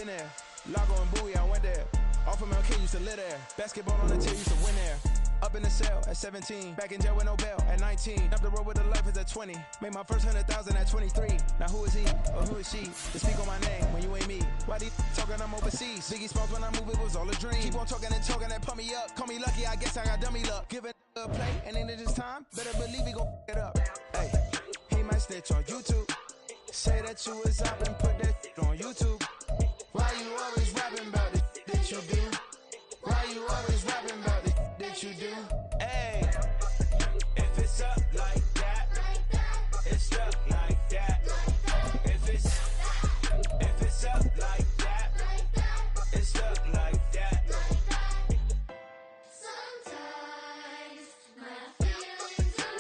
been there. Lago and Bowie, I went there. All from LK used to live there. Basketball on the tier, used to win there. Up in the cell at 17. Back in jail with no bail at 19. Up the road with the life is at 20. Made my first 100,000 at 23. Now who is he or who is she to speak on my name when you ain't me? Why they talking I'm overseas? Biggie Smalls when I move, it was all a dream. Keep on talking and pump me up. Call me lucky, I guess I got dummy luck. Give it a play and then this time, better believe he gon' it up. Hey, he might snitch on YouTube. Say that you was up and put that on YouTube. Why you always rapping about the that you do? Why you always rapping about the that you do? Hey, if it's up like that, it's stuck like that. If it's up like that, it's stuck like that. Sometimes my feelings are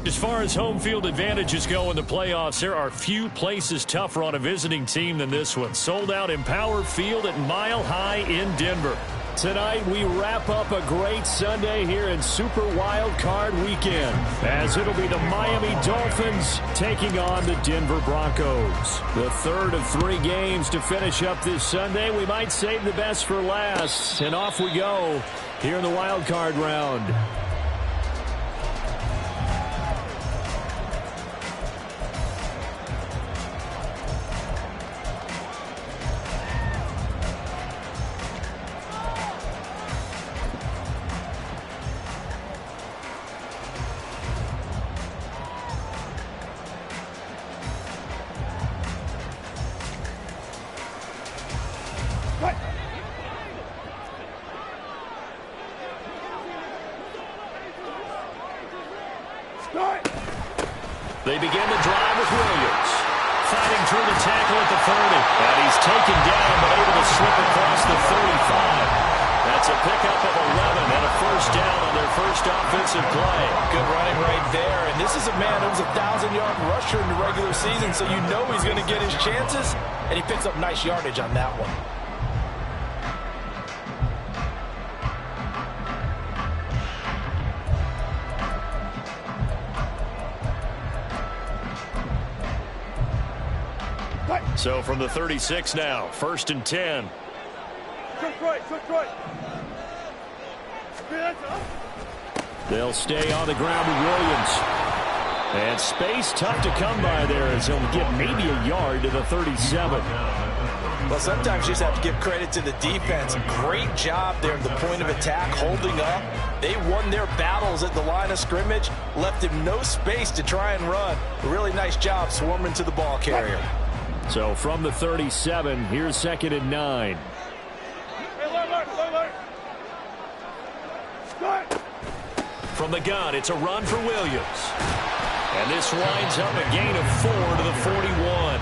As far as home field advantages go in the playoffs, there are few places tougher on a visiting team than this one. Sold out Empower Field at Mile High in Denver. Tonight, we wrap up a great Sunday here in Super Wild Card Weekend, as it'll be the Miami Dolphins taking on the Denver Broncos. The third of 3 games to finish up this Sunday. We might save the best for last, and off we go here in the Wild Card round. They begin the drive with Williams. Fighting through the tackle at the 30. And he's taken down, but able to slip across the 35. That's a pickup of 11 and a first down on their first offensive play. Good running right there. And this is a man who was a 1,000-yard rusher in the regular season, so you know he's going to get his chances. And he picks up nice yardage on that one. So from the 36 now, 1st and 10. They'll stay on the ground with Williams. And space tough to come by there as he'll get maybe a yard to the 37. Well, sometimes you just have to give credit to the defense. Great job there at the point of attack, holding up. They won their battles at the line of scrimmage, left him no space to try and run. A really nice job swarming to the ball carrier. So from the 37, here's 2nd and 9. From the gun, it's a run for Williams. And this winds up a gain of 4 to the 41.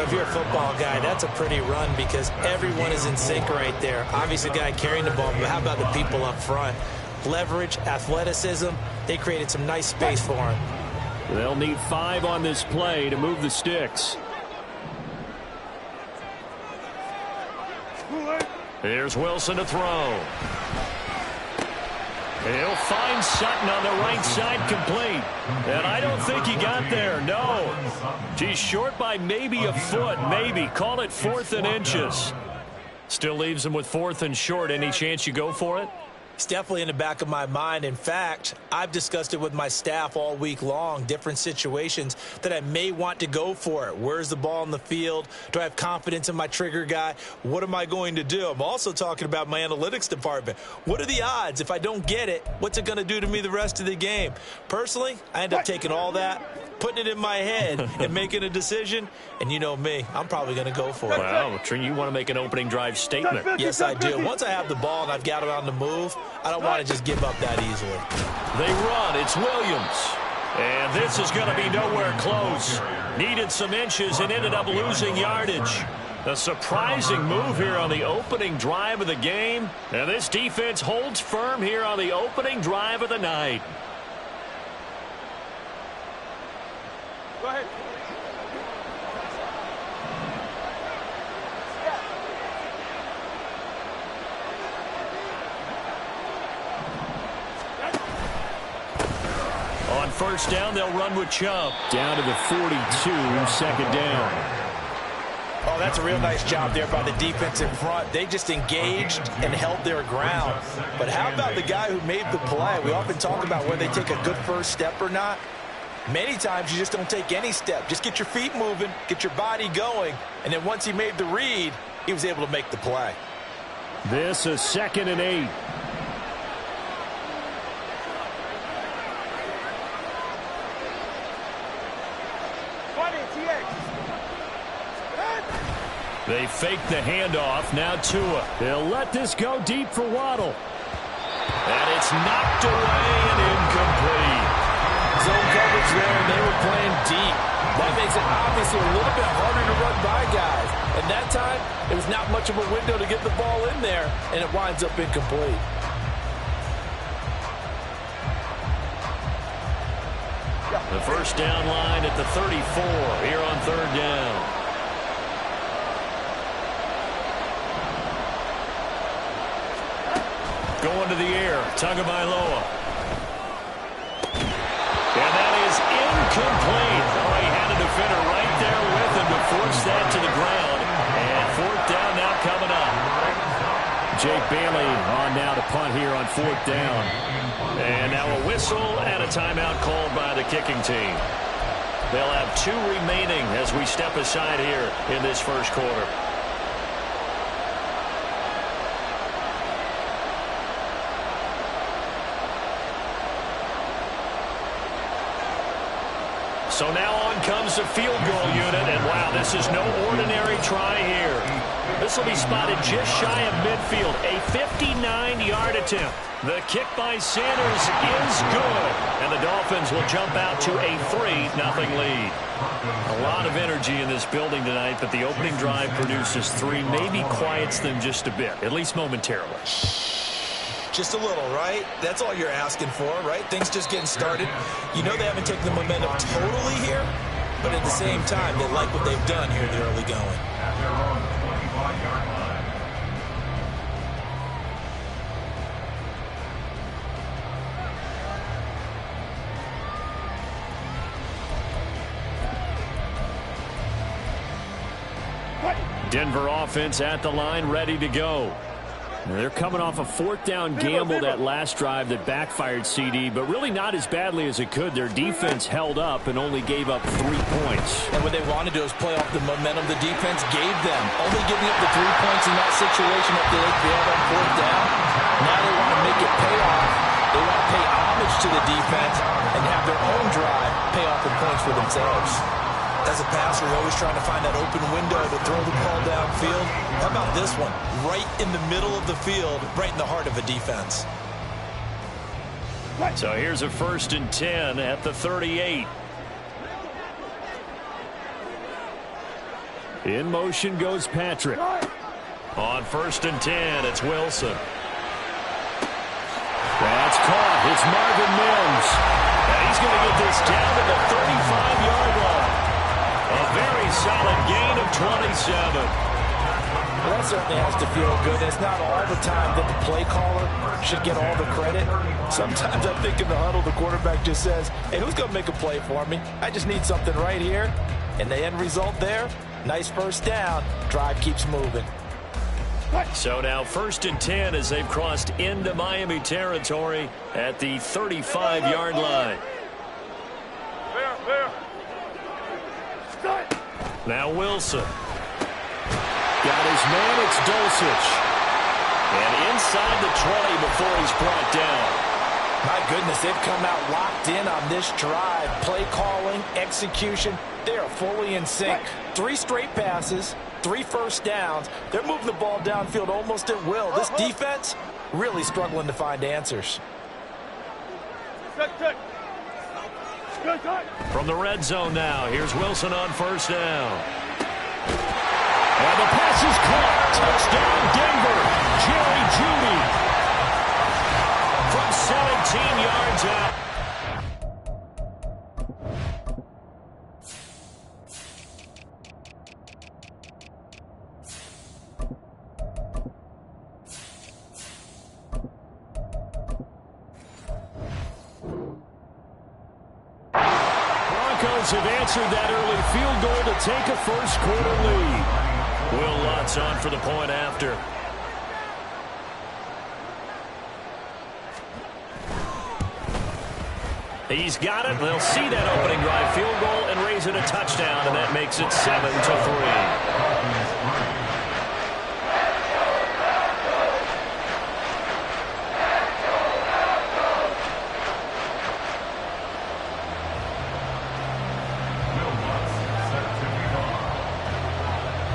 If you're a football guy, that's a pretty run because everyone is in sync right there. Obviously, the guy carrying the ball, but how about the people up front? Leverage, athleticism, they created some nice space for him. They'll need 5 on this play to move the sticks. Here's Wilson to throw. He'll find Sutton on the right side, complete. And I don't think he got there, no. He's short by maybe a foot, maybe. Call it 4th and inches. Still leaves him with 4th and short. Any chance you go for it? It's definitely in the back of my mind. In fact, I've discussed it with my staff all week long, different situations that I may want to go for it. Where's the ball in the field? Do I have confidence in my trigger guy? What am I going to do? I'm also talking about my analytics department. What are the odds? If I don't get it, what's it going to do to me the rest of the game? Personally, I end up taking all that, putting it in my head and making a decision. And you know me, I'm probably going to go for it. Well, Trin, you want to make an opening drive statement. Yes, I do. Once I have the ball and I've got it on the move, I don't want to just give up that easily. They run. It's Williams. And this is going to be nowhere close. Needed some inches and ended up losing yardage. A surprising move here on the opening drive of the game. And this defense holds firm here on the opening drive of the night. Go ahead. On first down. They'll run with Chubb. Down to the 42, second down. Oh, that's a real nice job there by the defense in front. They just engaged and held their ground. But how about the guy who made the play? We often talk about whether they take a good first step or not. Many times you just don't take any step. Just get your feet moving, get your body going, and then once he made the read, he was able to make the play. This is 2nd and 8. They fake the handoff. Now Tua. They'll let this go deep for Waddle. And it's knocked away and incomplete. Zone coverage there, and they were playing deep. That makes it obviously a little bit harder to run by guys. And that time, it was not much of a window to get the ball in there, and it winds up incomplete. The first down line at the 34 here on 3rd down. Going to the air, Tagovailoa. And that is incomplete. Oh, he had a defender right there with him to force that to the ground. And 4th down now coming up. Jake Bailey on now to punt here on 4th down. And now a whistle and a timeout called by the kicking team. They'll have 2 remaining as we step aside here in this first quarter. So now on comes the field goal unit, and wow, this is no ordinary try here. This will be spotted just shy of midfield, a 59-yard attempt. The kick by Sanders is good, and the Dolphins will jump out to a 3-0 lead. A lot of energy in this building tonight, but the opening drive produces 3, maybe quiets them just a bit, at least momentarily. Just a little, right? That's all you're asking for, right? Things just getting started. You know they haven't taken the momentum totally here, but at the same time, they like what they've done here in the early going. Denver offense at the line, ready to go. They're coming off a 4th down gamble that last drive that backfired CD, but really not as badly as it could. Their defense held up and only gave up 3 points. And what they want to do is play off the momentum the defense gave them. Only giving up the 3 points in that situation after they failed on 4th down. Now they want to make it pay off. They want to pay homage to the defense and have their own drive pay off the points for themselves. As a passer, you're always trying to find that open window to throw the ball downfield. How about this one? Right in the middle of the field, right in the heart of a defense. So here's a 1st and 10 at the 38. In motion goes Patrick. On 1st and 10, it's Wilson. That's caught. It's Marvin Mims. And he's going to get this down to the 35-yard line. A very solid gain of 27. Well, that certainly has to feel good. It's not all the time that the play caller should get all the credit. Sometimes I think in the huddle, the quarterback just says, hey, who's going to make a play for me? I just need something right here. And the end result there, nice first down. Drive keeps moving. So now 1st and 10 as they've crossed into Miami territory at the 35-yard line. Now Wilson. Got his man, it's Dulcich. And inside the 20 before he's brought down. My goodness, they've come out locked in on this drive. Play calling, execution, they are fully in sync. 3 straight passes, 3 first downs. They're moving the ball downfield almost at will. This defense really struggling to find answers. From the red zone now, here's Wilson on 1st down. And the pass is caught. Touchdown, Denver. Jerry Jeudy from 17 yards out. Broncos have answered that early field goal to take a first-quarter lead. Will Lutz on for the point after. He's got it. They'll see that opening drive field goal and raise it a touchdown, and that makes it 7-3.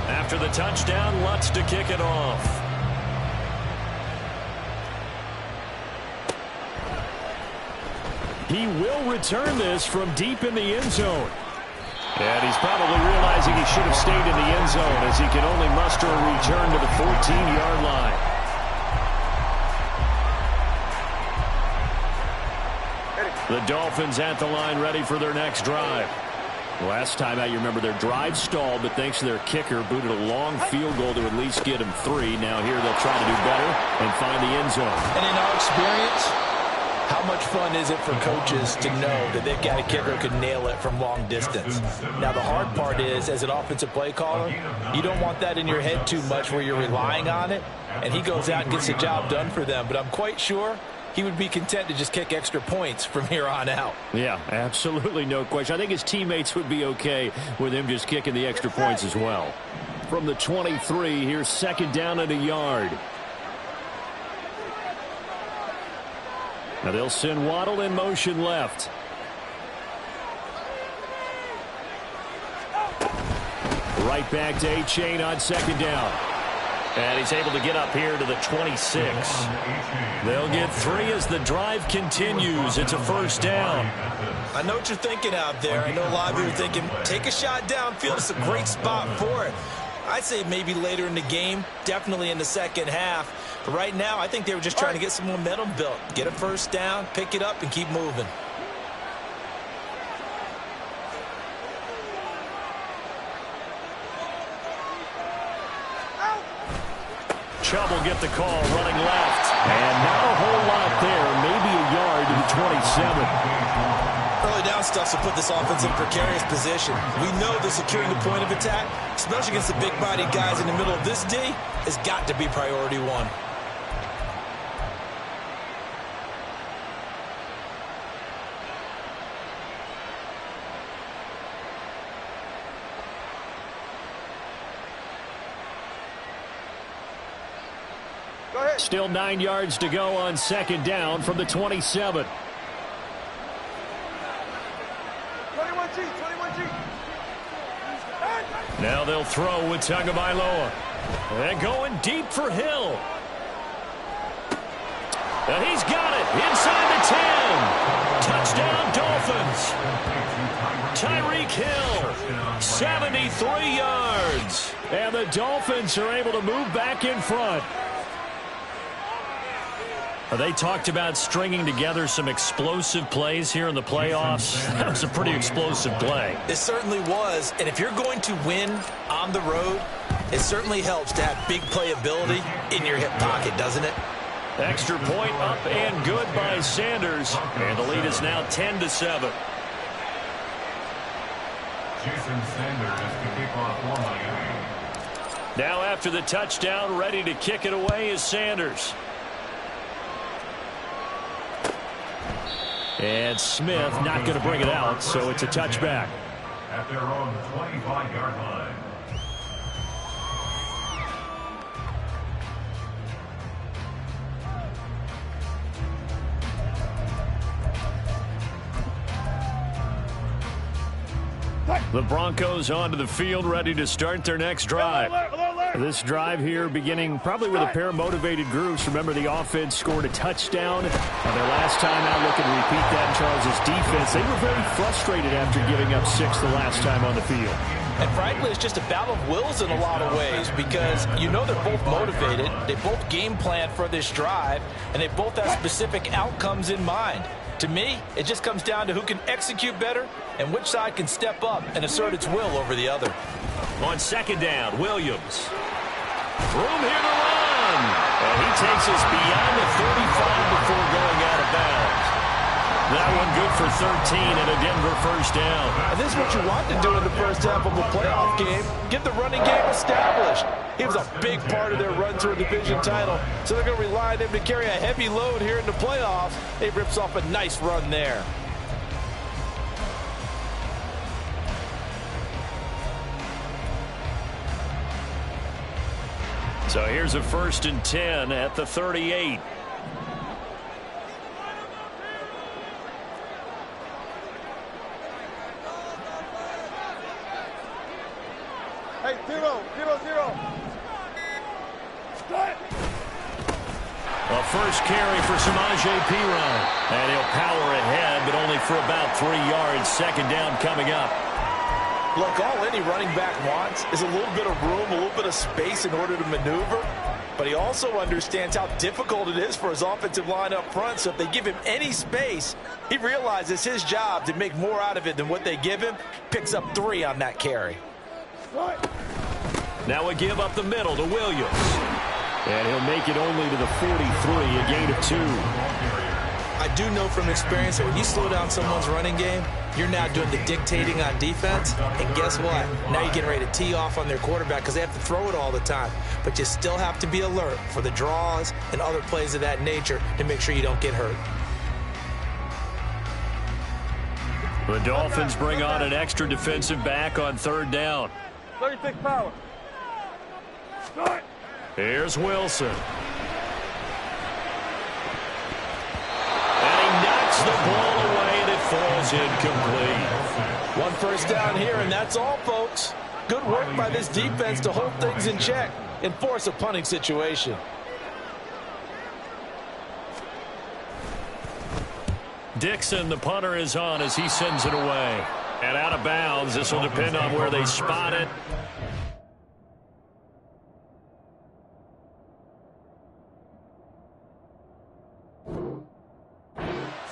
After the touchdown, Lutz to kick it off. He will return this from deep in the end zone. And he's probably realizing he should have stayed in the end zone as he can only muster a return to the 14-yard line. The Dolphins at the line ready for their next drive. Last time out, you remember their drive stalled, but thanks to their kicker, booted a long field goal to at least get them 3. Now here they'll try to do better and find the end zone. And in our experience, how much fun is it for coaches to know that they've got a kicker who can nail it from long distance? Now, the hard part is, as an offensive play caller, you don't want that in your head too much where you're relying on it, and he goes out and gets the job done for them. But I'm quite sure he would be content to just kick extra points from here on out. Yeah, absolutely no question. I think his teammates would be okay with him just kicking the extra points as well. From the 23, here's second down and a yard. Now they'll send Waddle in motion left. Right back to Achane on second down. And he's able to get up here to the 26. They'll get 3 as the drive continues. It's a first down. I know what you're thinking out there. I know a lot of you are thinking, take a shot downfield. It's a great spot for it. I'd say maybe later in the game, definitely in the second half. But right now, I think they were just trying to get some momentum built. Get a first down, pick it up, and keep moving. Chubb will get the call running left. And not a whole lot there. Maybe a yard to the 27. Early down stuff to put this offense in precarious position. We know that securing the point of attack, especially against the big-bodied guys in the middle of this D, has got to be priority 1. Still 9 yards to go on second down from the 27. 21G. Now they'll throw with Tagovailoa. They're going deep for Hill. And he's got it inside the 10. Touchdown Dolphins. Tyreek Hill, 73 yards. And the Dolphins are able to move back in front. They talked about stringing together some explosive plays here in the playoffs. That was a pretty explosive play. It certainly was. And if you're going to win on the road, it certainly helps to have big playability in your hip pocket, doesn't it? Extra point up and good by Sanders. And the lead is now 10-7. Jason Sanders to kick off for Miami. Now after the touchdown, ready to kick it away is Sanders. And Smith not going to bring it out, so it's a touchback. At their own 25-yard line. The Broncos onto the field, ready to start their next drive. This drive here beginning probably with a pair of motivated groups. Remember, the offense scored a touchdown on their last time out. Looking to repeat that in Charles' defense. They were very frustrated after giving up 6 the last time on the field. And frankly, it's just a battle of wills in a lot of ways because you know they're both motivated. They both game plan for this drive, and they both have specific outcomes in mind. To me, it just comes down to who can execute better and which side can step up and assert its will over the other. On second down, Williams. Room here to run. And he takes us beyond the 35 before going out of bounds. That one good for 13 and a Denver first down. And this is what you want to do in the first half of a playoff game. Get the running game established. He was a big part of their run to a division title, so they're going to rely on him to carry a heavy load here in the playoffs. He rips off a nice run there. So here's a 1st and 10 at the 38. Hey, 0-0-0. A first carry for Samaje Perine. And he'll power ahead, but only for about 3 yards. 2nd down coming up. Look, all any running back wants is a little bit of room, a little bit of space in order to maneuver. But he also understands how difficult it is for his offensive line up front. So if they give him any space, he realizes his job to make more out of it than what they give him. Picks up 3 on that carry. Now we give up the middle to Williams. And he'll make it only to the 43, a gain of 2. I do know from experience that when you slow down someone's running game, you're now doing the dictating on defense. And guess what? Now you're getting ready to tee off on their quarterback because they have to throw it all the time. But you still have to be alert for the draws and other plays of that nature to make sure you don't get hurt. The Dolphins bring on an extra defensive back on 3rd down. 36 power. Here's Wilson. And he knocks the ball away and it falls incomplete. 1 first down here, and that's all, folks. Good work by this defense to hold things in check and force a punting situation. Dixon, the punter, is on as he sends it away. And out of bounds. This will depend on where they spot it.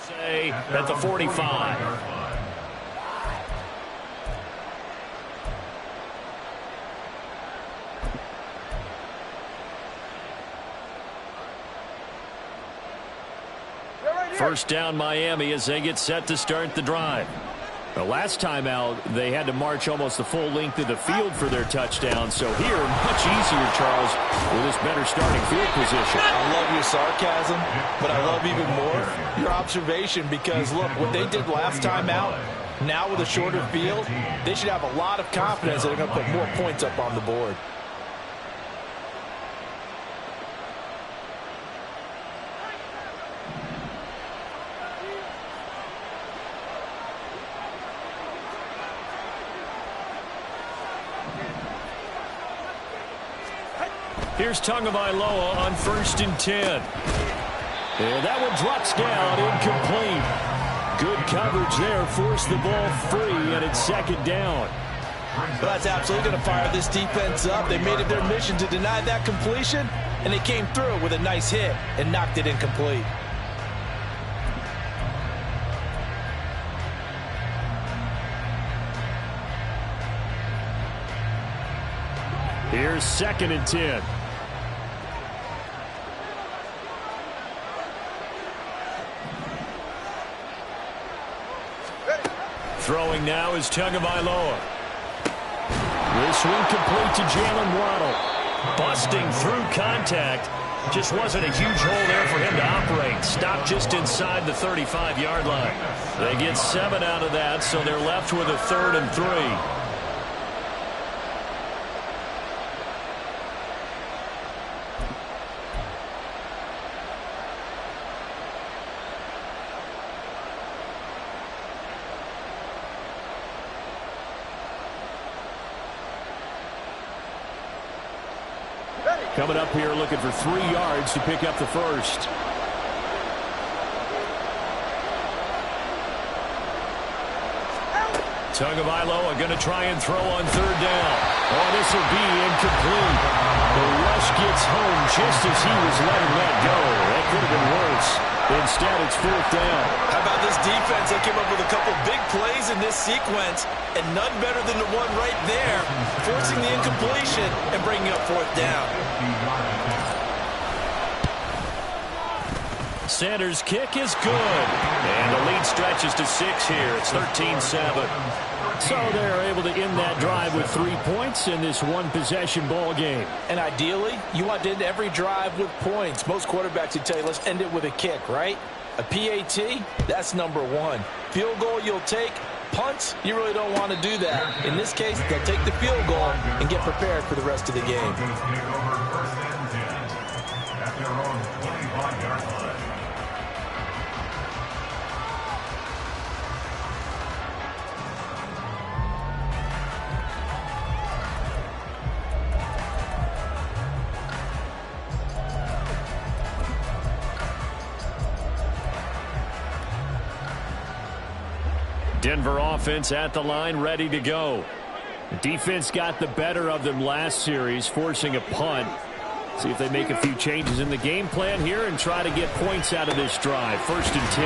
Say at the 45. First down Miami as they get set to start the drive. The last time out, they had to march almost the full length of the field for their touchdown. So here, much easier, Charles, with this better starting field position. I love your sarcasm, but I love even more your observation because, look, what they did last time out, now with a shorter field, they should have a lot of confidence that they're going to put more points up on the board. Here's Tagovailoa on 1st and 10. And that one drops down, incomplete. Good coverage there, forced the ball free, and it's 2nd down. Well, that's absolutely going to fire this defense up. They made it their mission to deny that completion, and they came through with a nice hit and knocked it incomplete. Here's 2nd and 10. Throwing now is Tagovailoa. This one complete to Jalen Waddle. Busting through contact. Just wasn't a huge hole there for him to operate. Stopped just inside the 35-yard line. They get 7 out of that, so they're left with a 3rd and 3. Coming up here looking for 3 yards to pick up the first. Tagovailoa going to try and throw on 3rd down. Oh, this will be incomplete. The rush gets home just as he was letting that go. That could have been worse. Instead, it's 4th down. How about this defense? They came up with a couple big plays in this sequence, and none better than the one right there, forcing the incompletion and bringing up 4th down. Sanders' kick is good. And the lead stretches to 6 here. It's 13-7. So they're able to end that drive with 3 points in this one-possession ball game. And ideally, you want to end every drive with points. Most quarterbacks would tell you, let's end it with a kick, right? A PAT, that's number 1. Field goal you'll take. Punts, you really don't want to do that. In this case, they'll take the field goal and get prepared for the rest of the game. Denver offense at the line, ready to go. The defense got the better of them last series, forcing a punt. See if they make a few changes in the game plan here and try to get points out of this drive. 1st and 10.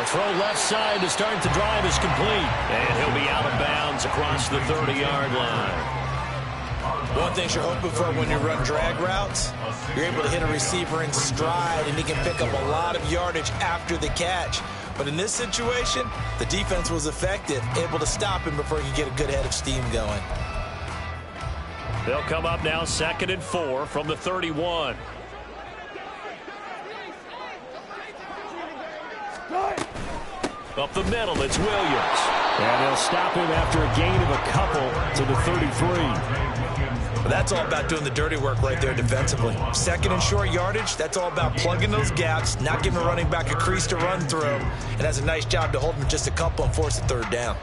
A throw left side to start the drive is complete. And he'll be out of bounds across the 30-yard line. One thing you're hoping for when you run drag routes, you're able to hit a receiver in stride, and he can pick up a lot of yardage after the catch. But in this situation, the defense was effective, able to stop him before he could get a good head of steam going. They'll come up now 2nd and 4 from the 31. Up the middle, it's Williams. And they'll stop him after a gain of a couple to the 33. That's all about doing the dirty work right there defensively. 2nd and short yardage, that's all about plugging those gaps, not giving a running back a crease to run through, and has a nice job to hold him just a couple and force a 3rd down.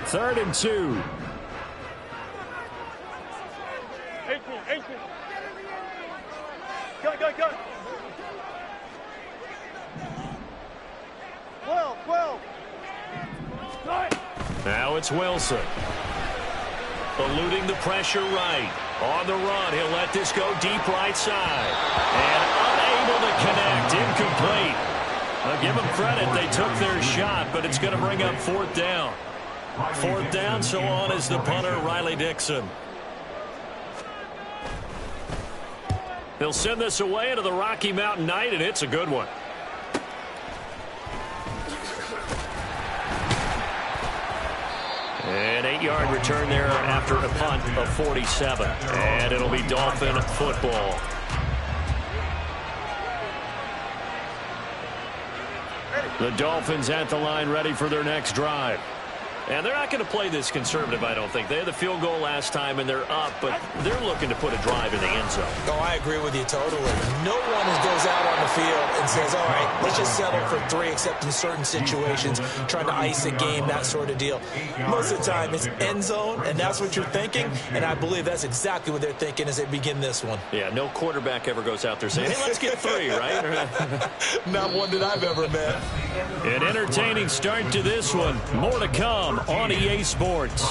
Third and 2. 18. Go. 12. Now it's Wilson. Eluding the pressure right. On the run, he'll let this go deep right side. And unable to connect. Incomplete. I'll give them credit. They took their shot, but it's going to bring up 4th down. 4th down, so on is the punter, Riley Dixon. They'll send this away into the Rocky Mountain Night, and it's a good one. An 8-yard return there after a punt of 47. And it'll be Dolphin football. The Dolphins at the line, ready for their next drive. And they're not going to play this conservative, I don't think. They had the field goal last time, and they're up, but they're looking to put a drive in the end zone. Oh, I agree with you totally. No one goes out on the field and says, all right, let's just settle for 3, except in certain situations, trying to ice a game, that sort of deal. Most of the time, it's end zone, and that's what you're thinking, and I believe that's exactly what they're thinking as they begin this one. Yeah, no quarterback ever goes out there saying, hey, let's get 3, right? Not one that I've ever met. An entertaining start to this one. More to come on EA Sports.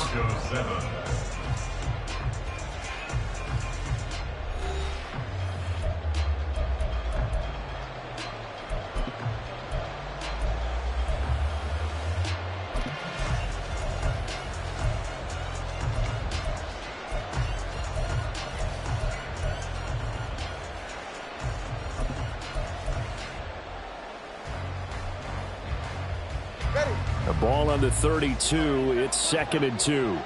The ball on the 32. It's 2nd and 2.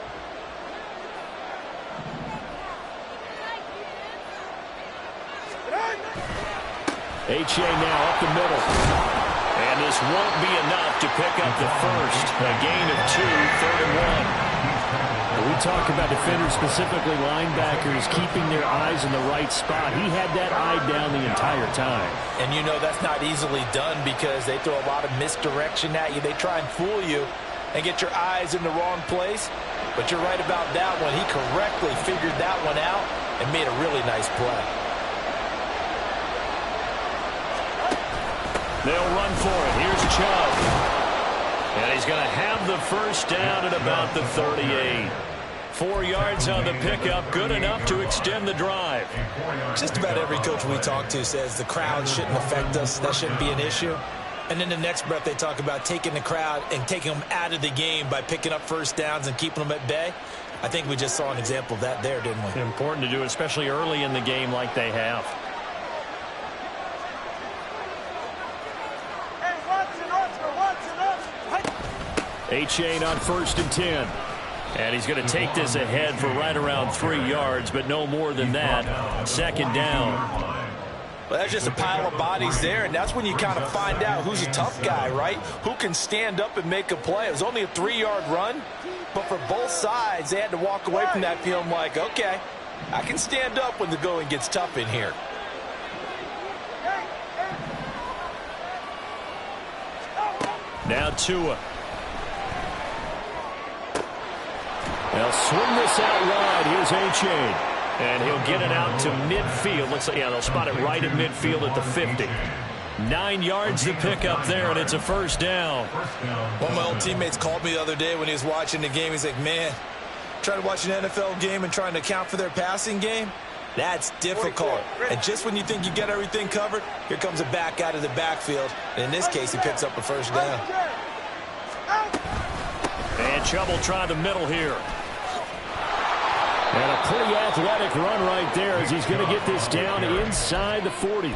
H.A. now up the middle. And this won't be enough to pick up the first. A gain of 2, 3rd and 1. We talk about defenders, specifically linebackers, keeping their eyes in the right spot. He had that eye down the entire time. And you know that's not easily done because they throw a lot of misdirection at you. They try and fool you and get your eyes in the wrong place. But you're right about that one. He correctly figured that one out and made a really nice play. They'll run for it. Here's Chubb. And he's going to have the first down at about the 38. 4 yards on the pickup, good enough to extend the drive. Just about every coach we talk to says the crowd shouldn't affect us. That shouldn't be an issue. And in the next breath, they talk about taking the crowd and taking them out of the game by picking up first downs and keeping them at bay. I think we just saw an example of that there, didn't we? Important to do, especially early in the game like they have. Achane on 1st and 10. And he's going to take this ahead for right around 3 yards, but no more than that. 2nd down. Well, that's just a pile of bodies there, and that's when you kind of find out who's a tough guy, right? Who can stand up and make a play. It was only a 3-yard run, but for both sides, they had to walk away from that feeling like, okay, I can stand up when the going gets tough in here. Now Tua. They'll swing this out wide. Here's Achane. And he'll get it out to midfield. Looks like, yeah, they'll spot it right at midfield at the 50. 9 yards to pick up there, and it's a 1st down. One of my old teammates called me the other day when he was watching the game. He's like, man, trying to watch an NFL game and trying to account for their passing game, that's difficult. And just when you think you get everything covered, here comes a back out of the backfield. And in this case, he picks up a 1st down. And Chubb try the middle here. And a pretty athletic run right there as he's going to get this down inside the 40.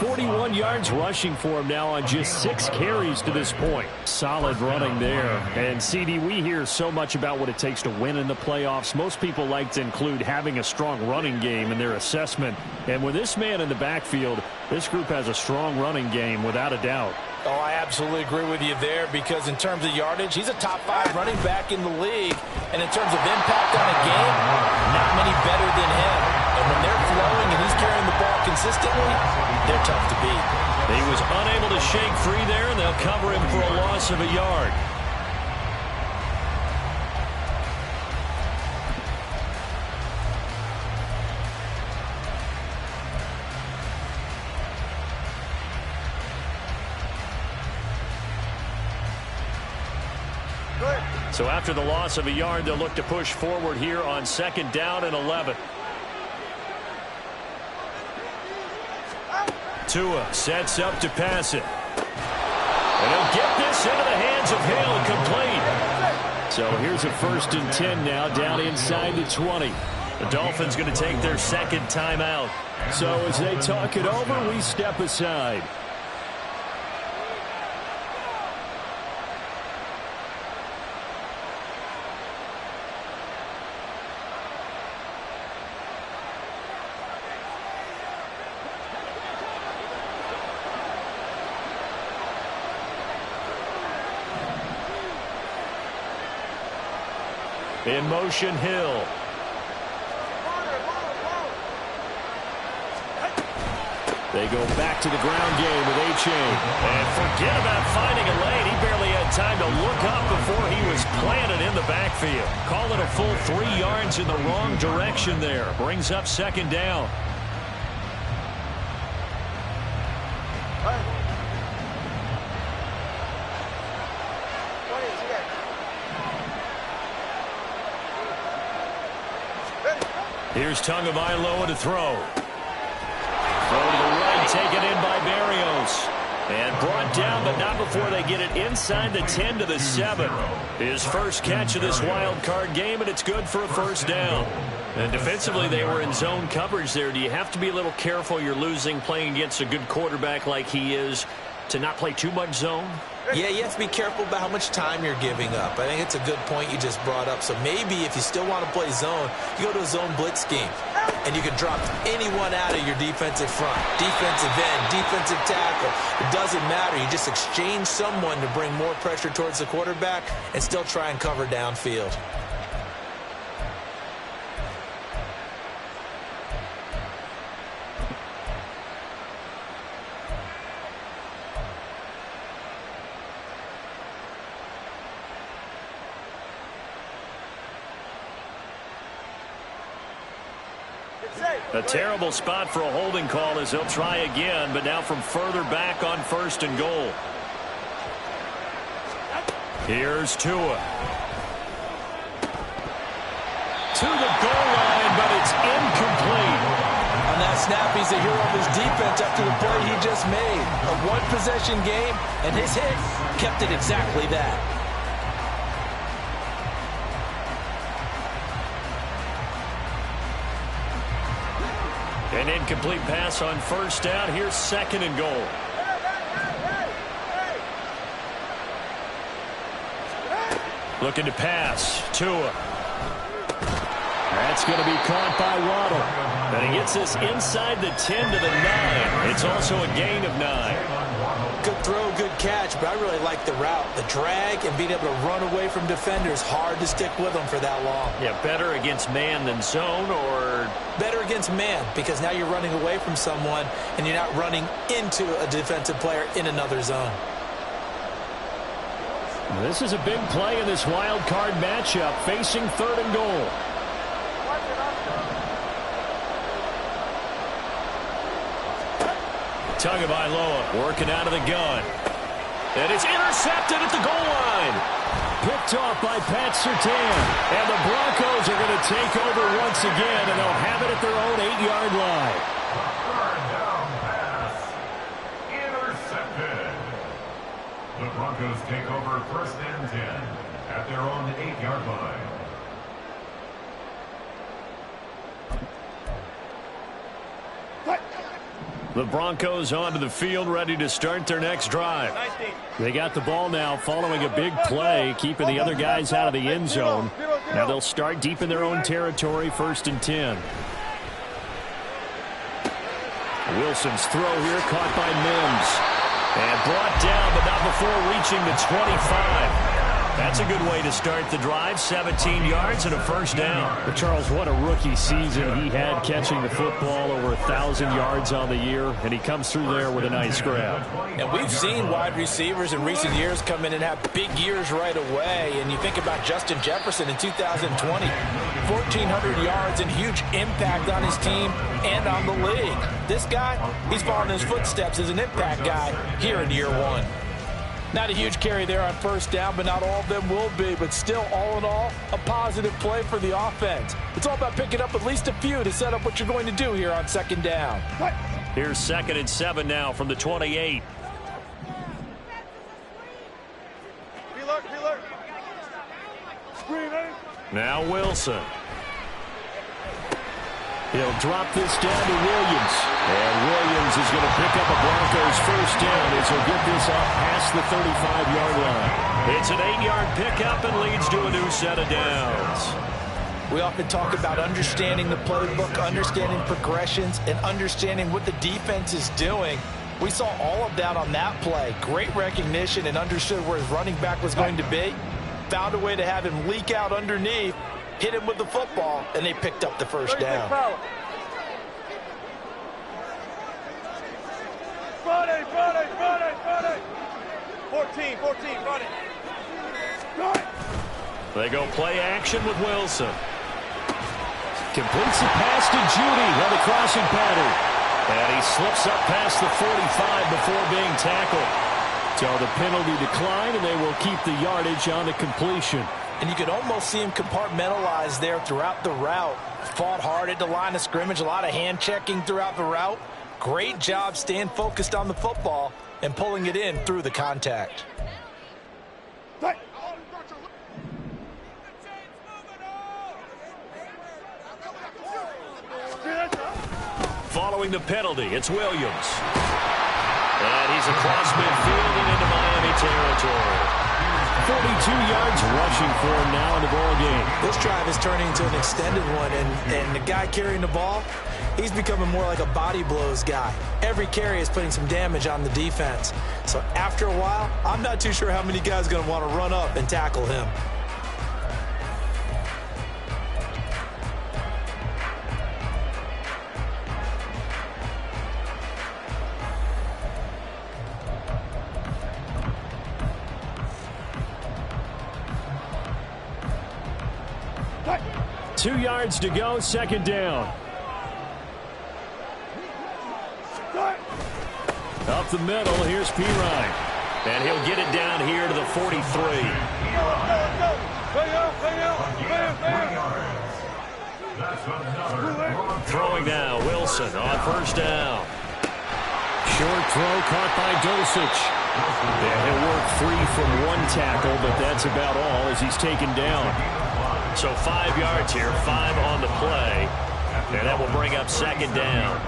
41 yards rushing for him now on just 6 carries to this point. Solid running there. And, CD, we hear so much about what it takes to win in the playoffs. Most people like to include having a strong running game in their assessment. And with this man in the backfield, this group has a strong running game without a doubt. Oh, I absolutely agree with you there because in terms of yardage, he's a top 5 running back in the league. And in terms of impact on a game, not many better than him. And when they're flowing and he's carrying the ball consistently, they're tough to beat. He was unable to shake free there, and they'll cover him for a loss of a yard. So after the loss of a yard, they'll look to push forward here on 2nd down and 11. Tua sets up to pass it. And he'll get this into the hands of Hill, complete. So here's a 1st and 10 now, down inside the 20. The Dolphins going to take their 2nd timeout. So as they talk it over, we step aside. In motion, Hill. They go back to the ground game with Achane. And forget about finding a lane. He barely had time to look up before he was planted in the backfield. Call it a full 3 yards in the wrong direction there. Brings up 2nd down. Here's Tagovailoa to throw. Throw to the right, taken in by Berrios. And brought down, but not before they get it inside the 10 to the 7. His first catch of this wild card game, and it's good for a 1st down. And defensively, they were in zone coverage there. Do you have to be a little careful? You're losing, playing against a good quarterback like he is, to not play too much zone? Yeah, you have to be careful about how much time you're giving up. I think it's a good point you just brought up. So maybe if you still want to play zone, you go to a zone blitz scheme. And you can drop anyone out of your defensive front. Defensive end, defensive tackle. It doesn't matter. You just exchange someone to bring more pressure towards the quarterback and still try and cover downfield. A terrible spot for a holding call as they'll try again, but now from further back on 1st and goal. Here's Tua. to the goal line, but it's incomplete. On that snap, he's the hero of his defense after the play he just made. A one-possession game, and his hit kept it exactly that. An incomplete pass on first down. Here's second and goal. Looking to pass. Tua. That's going to be caught by Waddle. And he gets this inside the 10 to the 9. It's also a gain of 9. Good throw, good catch, but I really like the route. The drag and being able to run away from defenders, hard to stick with them for that long. Yeah, better against man than zone, or? Better against man, because now you're running away from someone and you're not running into a defensive player in another zone. This is a big play in this wild card matchup, facing third and goal. Tagovailoa working out of the gun. And it's intercepted at the goal line. Picked off by Pat Surtain. And the Broncos are going to take over once again, and they'll have it at their own 8-yard line. Third down pass. Intercepted. The Broncos take over first and 10 at their own 8-yard line. The Broncos onto the field, ready to start their next drive. They got the ball now following a big play, keeping the other guys out of the end zone. Now they'll start deep in their own territory, first and 10. Wilson's throw here caught by Mims. And brought down, but not before reaching the 25. That's a good way to start the drive. 17 yards and a first down. But Charles, what a rookie season he had, catching the football over 1,000 yards on the year, and he comes through there with a nice grab. And we've seen wide receivers in recent years come in and have big years right away. And you think about Justin Jefferson in 2020, 1,400 yards and huge impact on his team and on the league. This guy, he's following his footsteps as an impact guy here in year one. Not a huge carry there on first down, but not all of them will be. But still, all in all, a positive play for the offense. It's all about picking up at least a few to set up what you're going to do here on second down. Here's 2nd and 7 now from the 28. Now Wilson. He'll drop this down to Williams. And Williams is going to pick up a Broncos first down as he'll get this up past the 35-yard line. It's an 8-yard pickup and leads to a new set of downs. We often talk about understanding the playbook, understanding progressions, and understanding what the defense is doing. We saw all of that on that play. Great recognition and understood where his running back was going to be. Found a way to have him leak out underneath, hit him with the football, and they picked up the first down. Friday. 14, Friday. They go play action with Wilson. Completes the pass to Judy on the crossing pattern. And he slips up past the 45 before being tackled. So the penalty decline, and they will keep the yardage on the completion. And you could almost see him compartmentalize there throughout the route. Fought hard at the line of scrimmage, a lot of hand checking throughout the route. Great job staying focused on the football and pulling it in through the contact. Following the penalty, it's Williams. And he's across midfield and into Miami territory. 42 yards rushing for him now in the ball game. This drive is turning into an extended one, and the guy carrying the ball, he's becoming more like a body blows guy. Every carry is putting some damage on the defense. So after a while, I'm not too sure how many guys are going to want to run up and tackle him. Two yards to go, second down. Up the middle, here's Pirine. And he'll get it down here to the 43. Throwing now, Wilson on first down. Short throw caught by Dulcich. And he'll work free from one tackle, but that's about all as he's taken down. So 5 yards here, 5 on the play. And that will bring up second down.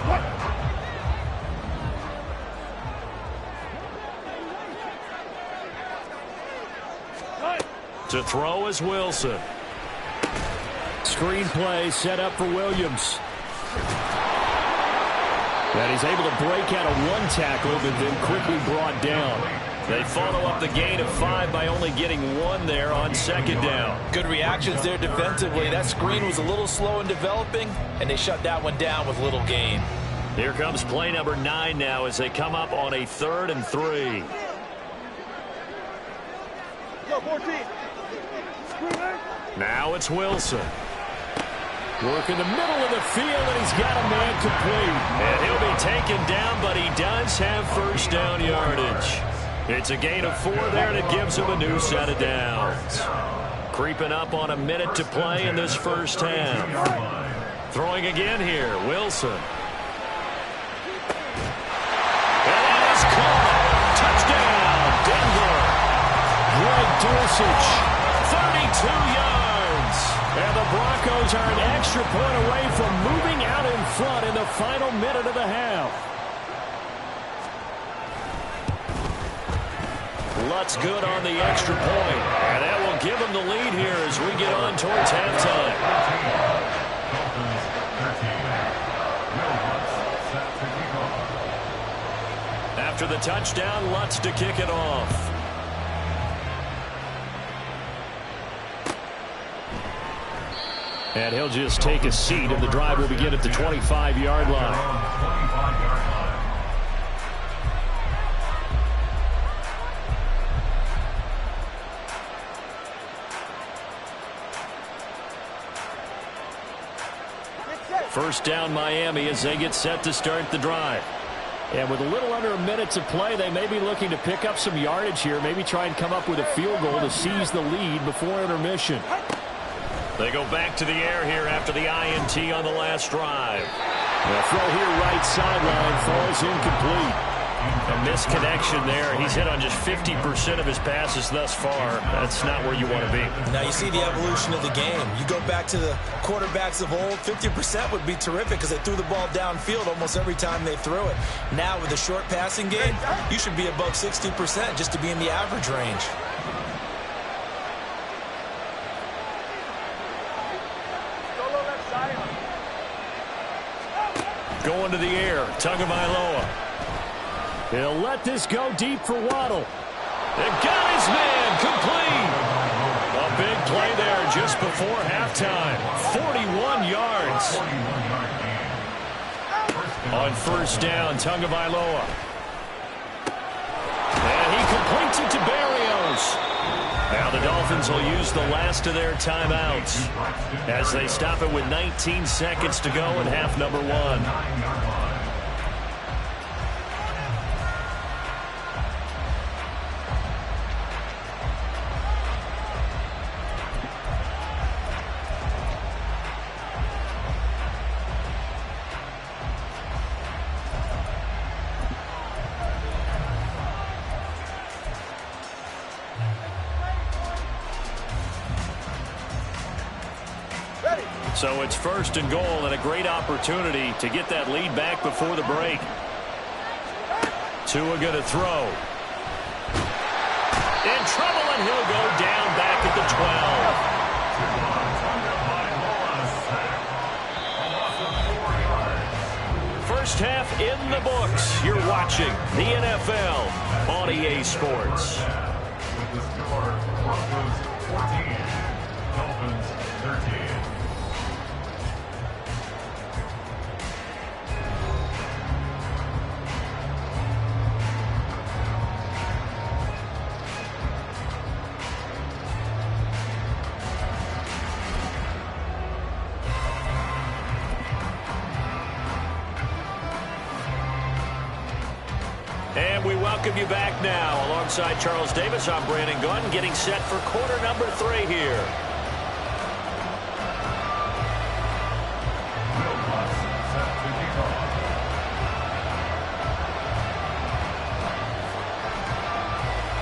To throw is Wilson. Screen play set up for Williams. And he's able to break out of one tackle, but then quickly brought down. They follow up the gain of 5 by only getting 1 there on second down. Good reactions there defensively. That screen was a little slow in developing, and they shut that one down with little gain. Here comes play number 9 now as they come up on a 3rd and 3. Go, 14. Now it's Wilson. Work in the middle of the field, and he's got a man complete. And he'll be taken down, but he does have first down yardage. It's a gain of 4 there, and it gives him a new set of downs. Creeping up on a minute to play in this first half. Throwing again here, Wilson. And that is caught. Touchdown, Denver. Greg Dulcich, 32 yards. And the Broncos are an extra point away from moving out in front in the final minute of the half. Lutz good on the extra point. And that will give him the lead here as we get on towards halftime. After the touchdown, Lutz to kick it off. And he'll just take a seat, and the drive will begin at the 25-yard line. First down, Miami, as they get set to start the drive. And with a little under a minute to play, they may be looking to pick up some yardage here, maybe try and come up with a field goal to seize the lead before intermission. They go back to the air here after the INT on the last drive. The throw here right sideline falls incomplete. A misconnection there. He's hit on just 50% of his passes thus far. That's not where you want to be. Now you see the evolution of the game. You go back to the quarterbacks of old, 50% would be terrific because they threw the ball downfield almost every time they threw it. Now with the short passing game, you should be above 60% just to be in the average range. Going to the air, Tagovailoa. He'll let this go deep for Waddle. And got his man complete. A big play there just before halftime. 41 yards. On first down, Tagovailoa. And he completes it to Berrios. Now the Dolphins will use the last of their timeouts as they stop it with 19 seconds to go in half number 1. So it's first and goal and a great opportunity to get that lead back before the break. Tua going to throw. In trouble, and he'll go down back at the 12. First half in the books. You're watching the NFL on EA Sports. With the score, Broncos 14, Dolphins 13. And we welcome you back now. Alongside Charles Davis, I'm Brandon Gunn, getting set for quarter number 3 here.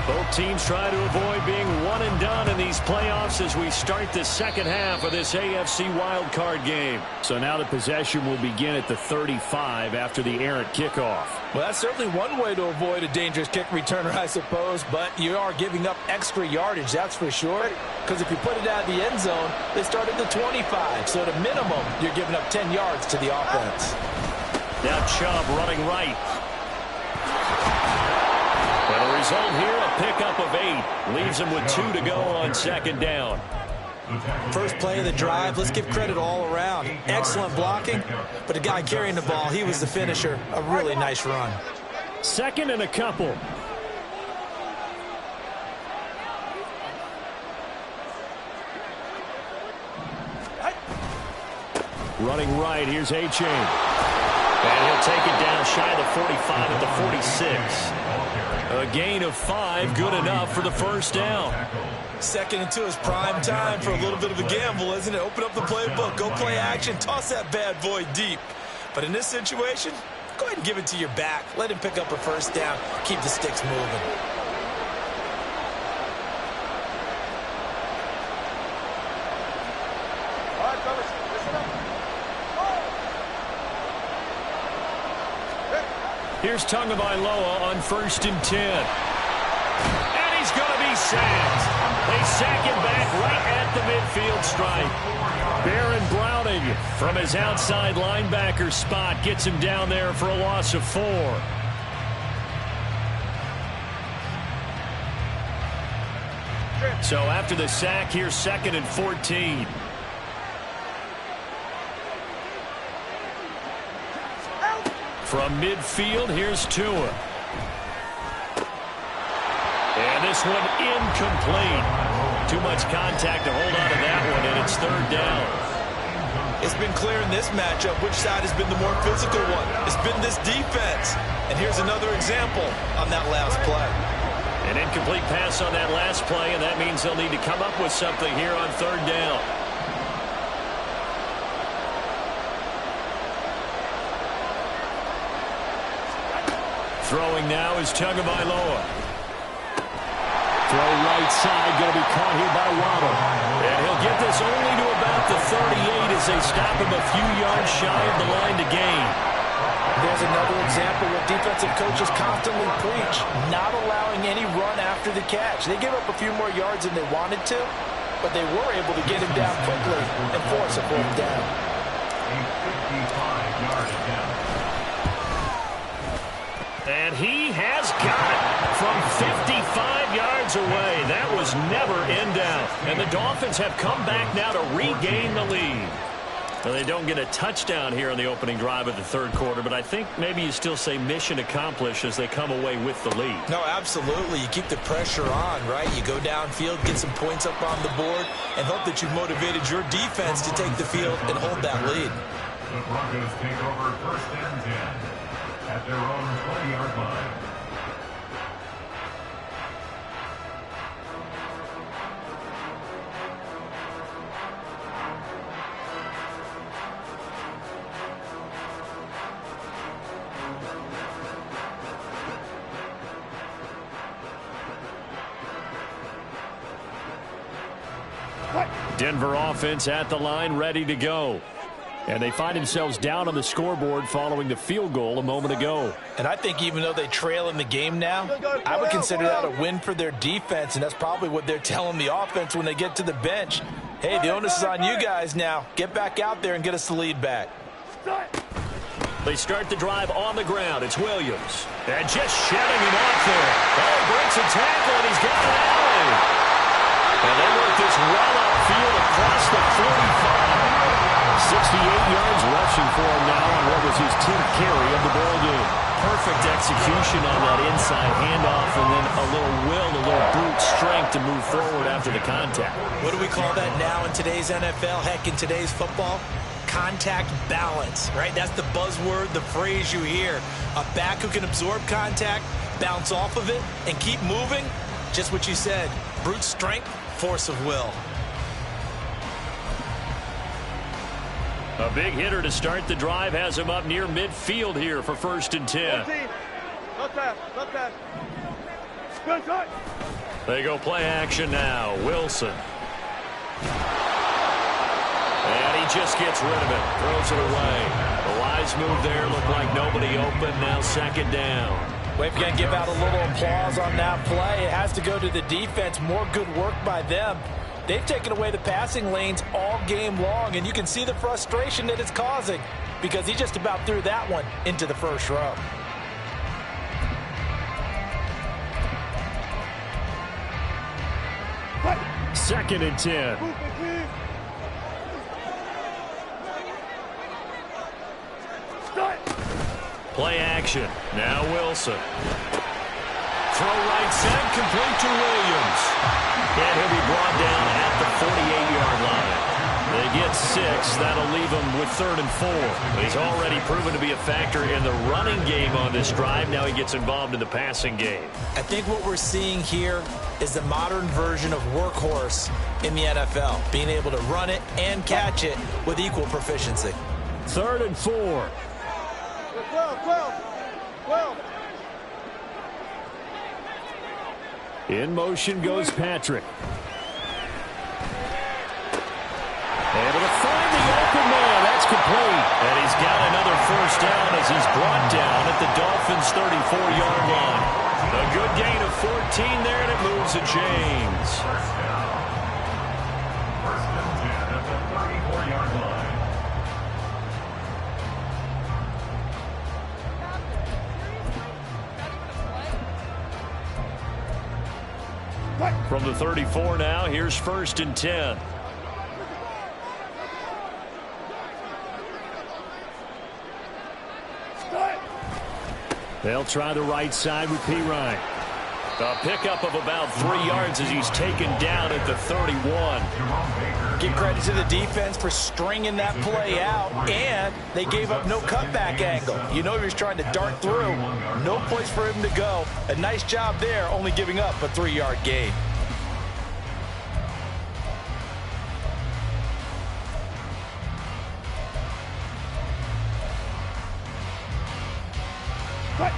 Both teams try to avoid being one and done in these playoffs as we start the second half of this AFC wildcard game. So now the possession will begin at the 35 after the errant kickoff. Well, that's certainly one way to avoid a dangerous kick returner, I suppose, but you are giving up extra yardage, that's for sure, because if you put it out of the end zone, they start at the 25, so at a minimum, you're giving up 10 yards to the offense. Now Chubb running right. And the result here, a pickup of 8. Leaves him with 2 to go on second down. First play of the drive, let's give credit all around. Excellent blocking, but the guy carrying the ball, he was the finisher. A really nice run. Second and a couple. Running right, here's A-Chain. And he'll take it down shy of the 45 at the 46. A gain of 5, good enough for the first down. Second and 2 is prime time for a little bit of a gamble, isn't it? Open up the playbook, go play action, toss that bad boy deep. But in this situation, go ahead and give it to your back. Let him pick up a first down, keep the sticks moving. Here's Tagovailoa on 1st and 10. And he's going to be sacked. They sack him back right at the midfield stripe. Baron Browning from his outside linebacker spot gets him down there for a loss of 4. So after the sack, here's 2nd and 14. From midfield, here's Tua. And this one incomplete. Too much contact to hold on to that one, and it's 3rd down. It's been clear in this matchup which side has been the more physical one. It's been this defense. And here's another example on that last play. An incomplete pass on that last play, and that means they'll need to come up with something here on 3rd down. Throwing now is Tagovailoa. Throw right side, going to be caught here by Waddle. And he'll get this only to about the 38 as they stop him a few yards shy of the line to gain. There's another example where defensive coaches constantly preach, not allowing any run after the catch. They gave up a few more yards than they wanted to, but they were able to get him down quickly and force a 4th down. A 55-yard attempt. And he has got it from 55 yards away. That was never in doubt. And the Dolphins have come back now to regain the lead. Well, they don't get a touchdown here on the opening drive of the 3rd quarter, but I think maybe you still say mission accomplished as they come away with the lead. No, absolutely. You keep the pressure on, right? You go downfield, get some points up on the board, and hope that you've motivated your defense to take the field and hold that lead. The Broncos take over 1st and 10 at their own 20-yard line. Denver offense at the line, ready to go. And they find themselves down on the scoreboard following the field goal a moment ago. And I think even though they trail in the game now, I would consider that a win for their defense, and that's probably what they're telling the offense when they get to the bench. Hey, the onus is on you guys now. Get back out there and get us the lead back. They start the drive on the ground. It's Williams. And just shedding him off there. Oh, breaks a tackle, and he's got an alley. And they work this well upfield across the 45. 68 yards rushing for him now on what was his 10th carry of the ball game. Perfect execution on that inside handoff, and then a little will, a little brute strength to move forward after the contact. What do we call that now in today's NFL? Heck, in today's football? Contact balance, right? That's the buzzword, the phrase you hear. A back who can absorb contact, bounce off of it, and keep moving. Just what you said. Brute strength, force of will. A big hitter to start the drive has him up near midfield here for 1st and 10. No tap, no tap. They go play action now. Wilson. And he just gets rid of it. Throws it away. The wise move there. Looked like nobody open. Now second down. We're going to give out a little applause on that play. It has to go to the defense. More good work by them. They've taken away the passing lanes all game long, and you can see the frustration that it's causing because he just about threw that one into the first row. Second and 10. Play action. Now Wilson. Throw right side, complete to Williams. And he'll be brought down at the 48-yard line. They get 6. That'll leave him with 3rd and 4. He's already proven to be a factor in the running game on this drive. Now he gets involved in the passing game. I think what we're seeing here is the modern version of workhorse in the NFL, being able to run it and catch it with equal proficiency. 3rd and 4. 12. In motion goes Patrick. Able to find the open man. That's complete. And he's got another first down as he's brought down at the Dolphins' 34-yard line. A good gain of 14 there, and it moves to James. First down. First and 10 at the 34-yard line. From the 34 now, here's 1st and 10. They'll try the right side with Pirine. A pickup of about 3 yards as he's taken down at the 31. Give credit to the defense for stringing that play out, and they gave up no cutback angle. You know he was trying to dart through. No place for him to go. A nice job there, only giving up a 3-yard gain.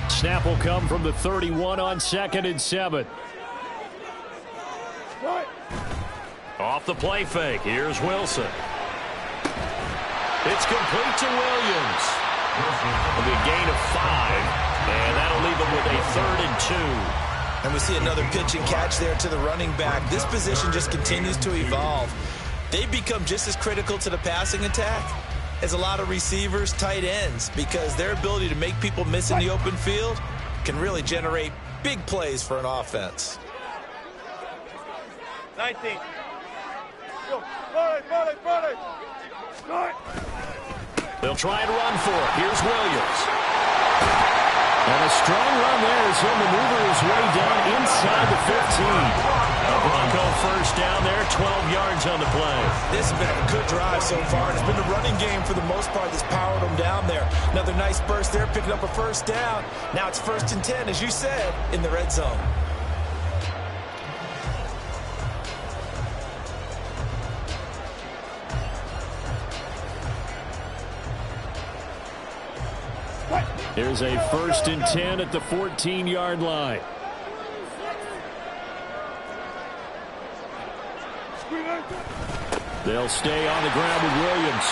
Snap will come from the 31 on 2nd and 7. Off the play fake. Here's Wilson. It's complete to Williams. It'll be a gain of 5, and that'll leave him with a 3rd and 2. And we see another pitch and catch there to the running back. This position just continues to evolve. They've become just as critical to the passing attack as a lot of receivers, tight ends, because their ability to make people miss in the open field can really generate big plays for an offense. 19. They'll try and run for it. Here's Williams. And a strong run there as he'll maneuver his way down inside the 15. A Bronco first down there, 12 yards on the play. This has been a good drive so far. It's been the running game for the most part that's powered them down there. Another nice burst there, picking up a first down. Now it's 1st and 10, as you said, in the red zone. Here's a 1st and 10 at the 14-yard line. They'll stay on the ground with Williams.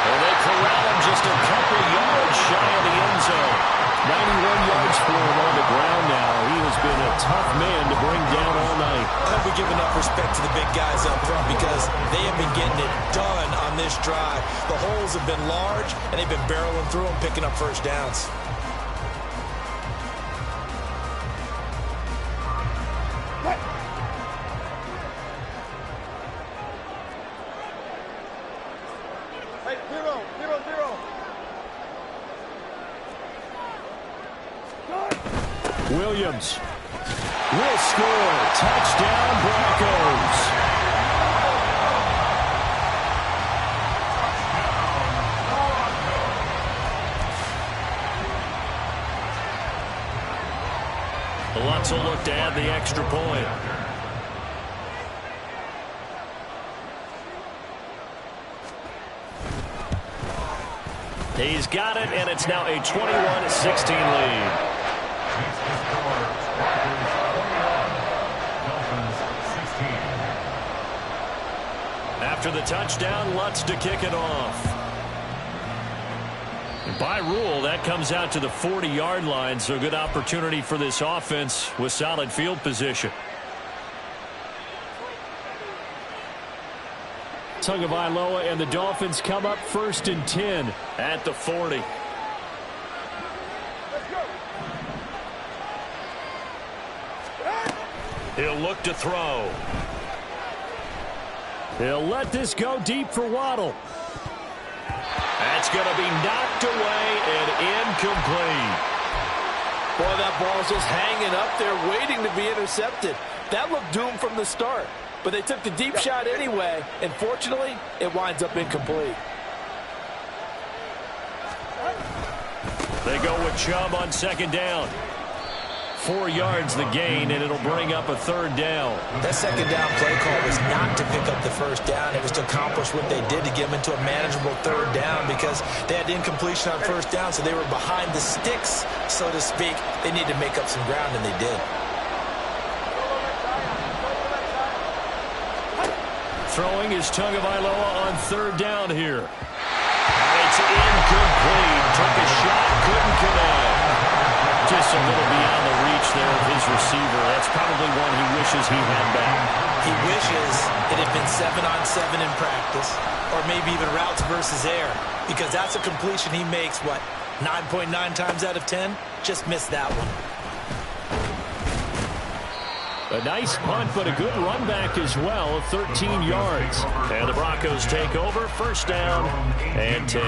And they corral him just a couple yards shy of the end zone. 91 yards for him on the ground now. He has been a tough man to bring down all night. I hope we give enough respect to the big guys up front because they have been getting it done on this drive. The holes have been large, and they've been barreling through them, picking up first downs. Williams will score. Touchdown, Broncos. Lutz will look to add the extra point. He's got it, and it's now a 21-16 lead. after the touchdown. Lutz to kick it off. By rule, that comes out to the 40-yard line, so good opportunity for this offense with solid field position. Tagovailoa and the Dolphins come up 1st and 10 at the 40. He'll look to throw. He'll let this go deep for Waddle. That's going to be knocked away and incomplete. Boy, that ball's just hanging up there waiting to be intercepted. That looked doomed from the start. But they took the deep shot anyway, and fortunately, it winds up incomplete. They go with Chubb on 2nd down. 4 yards the gain, and it'll bring up a 3rd down. That 2nd down play call was not to pick up the 1st down. It was to accomplish what they did to get them into a manageable 3rd down because they had incompletion on 1st down, so they were behind the sticks, so to speak. They needed to make up some ground, and they did. Throwing is Tagovailoa on 3rd down here. It's incomplete. Took a shot, couldn't connect. Just a little beyond the reach there of his receiver. That's probably one he wishes he had back. He wishes it had been 7-on-7 in practice, or maybe even routes versus air, because that's a completion he makes, what, 9.9 times out of 10? Just missed that one. A nice punt, but a good run back as well of 13 yards. And the Broncos take over, 1st down and 10.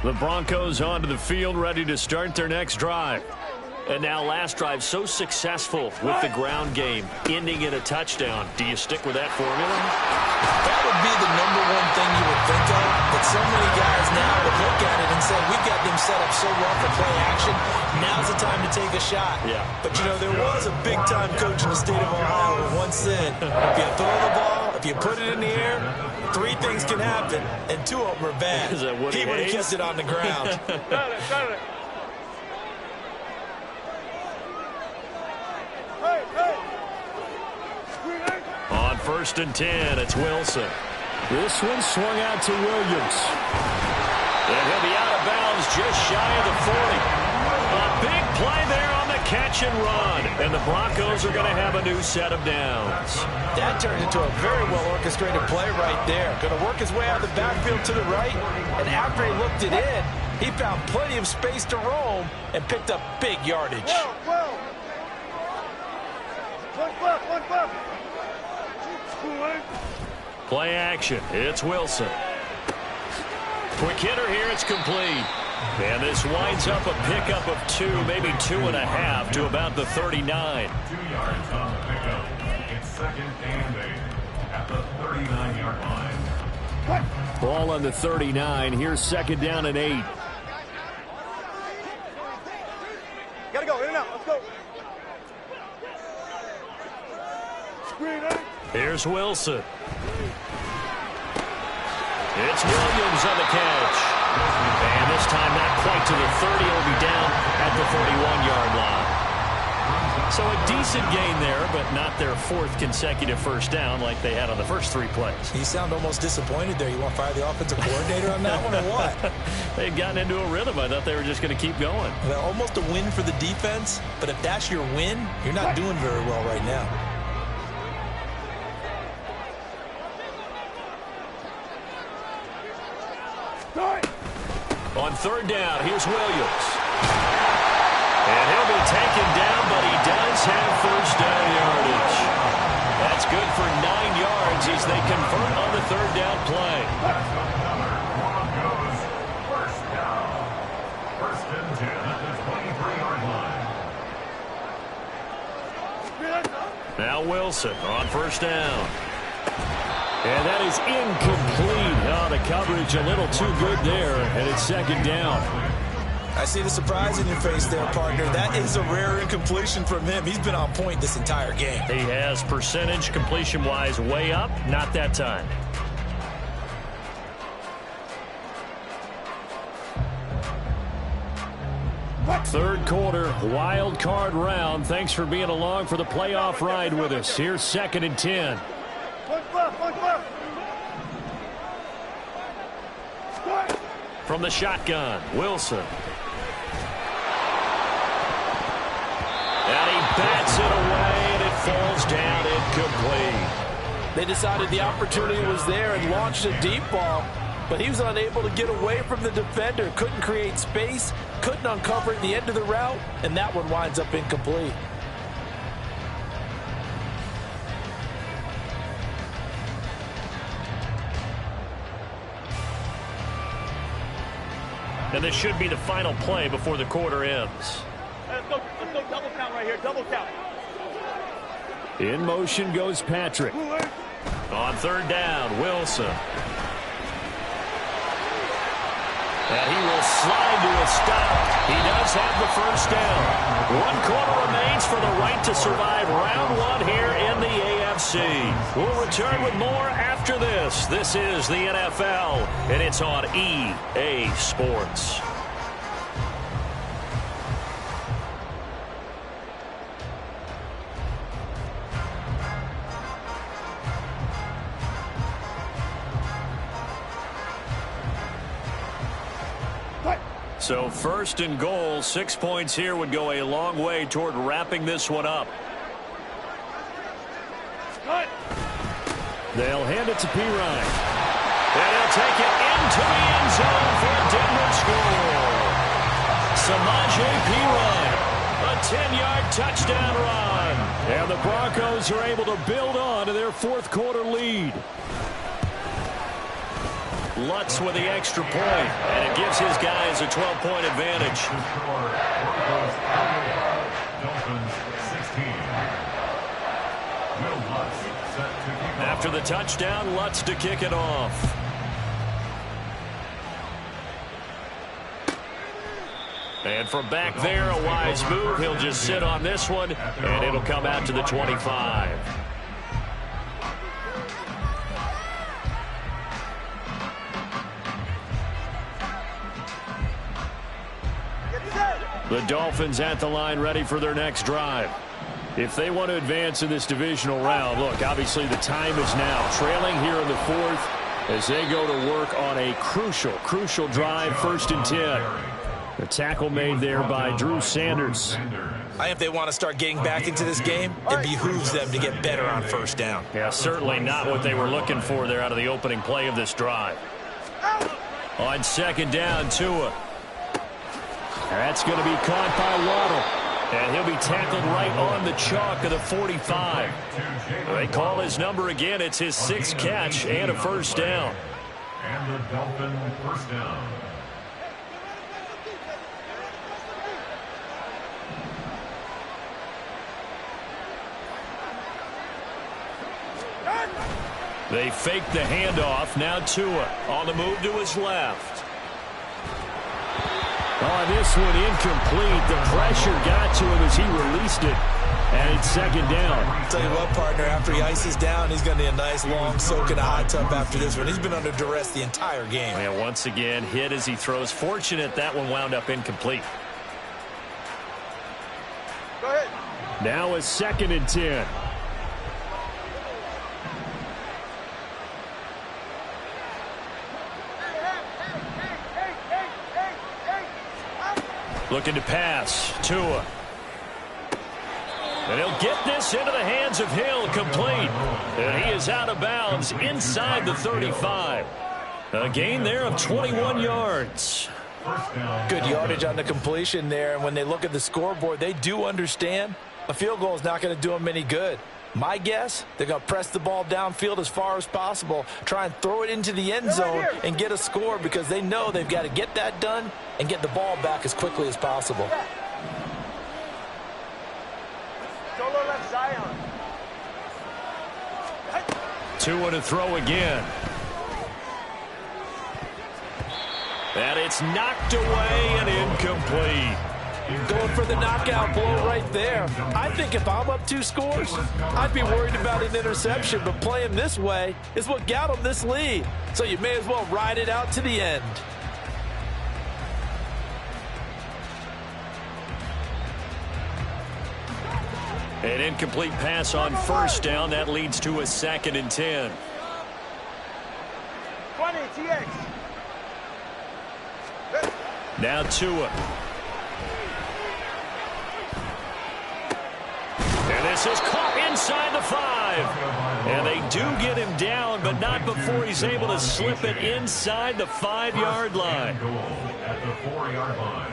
The Broncos onto the field, ready to start their next drive. And now last drive so successful with the ground game, ending in a touchdown. Do you stick with that formula? That would be the #1 thing you would think of, but so many guys now would look at it and say, we've got them set up so well for play action, now's the time to take a shot. Yeah. But, you know, there was a big-time coach in the state of Ohio who once said, if you throw the ball, if you put it in the air, 3 things can happen, and 2 of them are bad. Is that Woody He would have Hayes? kept it on the ground. On 1st and 10, it's Wilson. This one swung out to Williams. And he'll be out of bounds just shy of the 40. A big play there on the catch and run. And the Broncos are going to have a new set of downs. That turned into a very well-orchestrated play right there. Going to work his way out of the backfield to the right, and after he looked it in, he found plenty of space to roam and picked up big yardage. Play action. It's Wilson. Quick hitter here. It's complete. And this winds up a pickup of 2, maybe 2.5 to about the 39. 2 yards on the pickup. It's 2nd and 8 at the 39-yard line. Ball on the 39. Here's 2nd down and 8. Gotta go, in and out, let's go. Here's Wilson. It's Williams on the catch. And this time not quite to the 30. He'll be down at the 41-yard line. So a decent gain there, but not their 4th consecutive 1st down like they had on the first 3 plays. You sound almost disappointed there. You want to fire the offensive coordinator on that one or what? They had gotten into a rhythm. I thought they were just going to keep going. Well, almost a win for the defense, but if that's your win, you're not doing very well right now. On 3rd down, here's Williams. And he'll be taken down, but he does have 1st down yardage. That's good for 9 yards as they convert on the 3rd down play. Broncos 1st down. 1st and 10 at the 23-yard line. Now Wilson on 1st down. And that is incomplete. Oh, the coverage a little too good there, and it's 2nd down. I see the surprise in your face there, partner. That is a rare incompletion from him. He's been on point this entire game. He has percentage completion-wise way up, not that time. Third quarter, wild card round. Thanks for being along for the playoff ride with us. Here's 2nd and 10. From the shotgun, Wilson. And he bats it away, and it falls down incomplete. They decided the opportunity was there and launched a deep ball, but he was unable to get away from the defender. Couldn't create space, couldn't uncover at the end of the route, and that one winds up incomplete. And this should be the final play before the quarter ends. Let's go double count right here, double count. In motion goes Patrick. On 3rd down, Wilson. And he will slide to a stop. He does have the first down. 1 quarter remains for the right to survive round 1 here in the AFC. We'll return with more after this. This is the NFL, and it's on EA Sports. So 1st and goal, 6 points here would go a long way toward wrapping this one up. They'll hand it to Pirine. And he'll take it into the end zone for a Denver score. Samaje Pirine, a 10-yard touchdown run. And the Broncos are able to build on to their 4th quarter lead. Lutz with the extra point, and it gives his guys a 12-point advantage. After the touchdown, Lutz to kick it off. And from back there, a wise move. He'll just sit on this one, and it'll come out to the 25. The Dolphins at the line ready for their next drive. If they want to advance in this divisional round, look, obviously the time is now. Trailing here in the 4th as they go to work on a crucial drive, 1st and 10. The tackle made there by Drew Sanders. I think if they want to start getting back into this game, it behooves them to get better on 1st down. Yeah, certainly not what they were looking for there out of the opening play of this drive. On 2nd down, Tua. That's going to be caught by Waddle. And he'll be tackled right on the chalk of the 45. They call his number again. It's his 6th catch and a 1st down. And the Dolphin 1st down. They fake the handoff. Now Tua on the move to his left. Oh, this one incomplete. The pressure got to him as he released it. And it's 2nd down. I'll tell you what, partner, after he ices down, he's going to need a nice long soak in a hot tub after this one. He's been under duress the entire game. And once again, hit as he throws. Fortunate that one wound up incomplete. Go ahead. Now a 2nd and 10. Looking to pass. Tua. And he'll get this into the hands of Hill, complete. And he is out of bounds inside the 35. A gain there of 21 yards. Good yardage on the completion there. And when they look at the scoreboard, they do understand a field goal is not going to do them any good. My guess, they're going to press the ball downfield as far as possible, try and throw it into the end zone and get a score because they know they've got to get that done and get the ball back as quickly as possible. Solo left Zion. Tua to throw again. And it's knocked away and incomplete. Going for the knockout blow right there. I think if I'm up 2 scores, I'd be worried about an interception, but playing this way is what got them this lead. So you may as well ride it out to the end. An incomplete pass on first down. That leads to a 2nd and 10. 20, TX. Now Tua. And this is caught inside the 5. And they do get him down, but not before he's able to slip it inside the 5-yard line. Goal at the 4-yard line.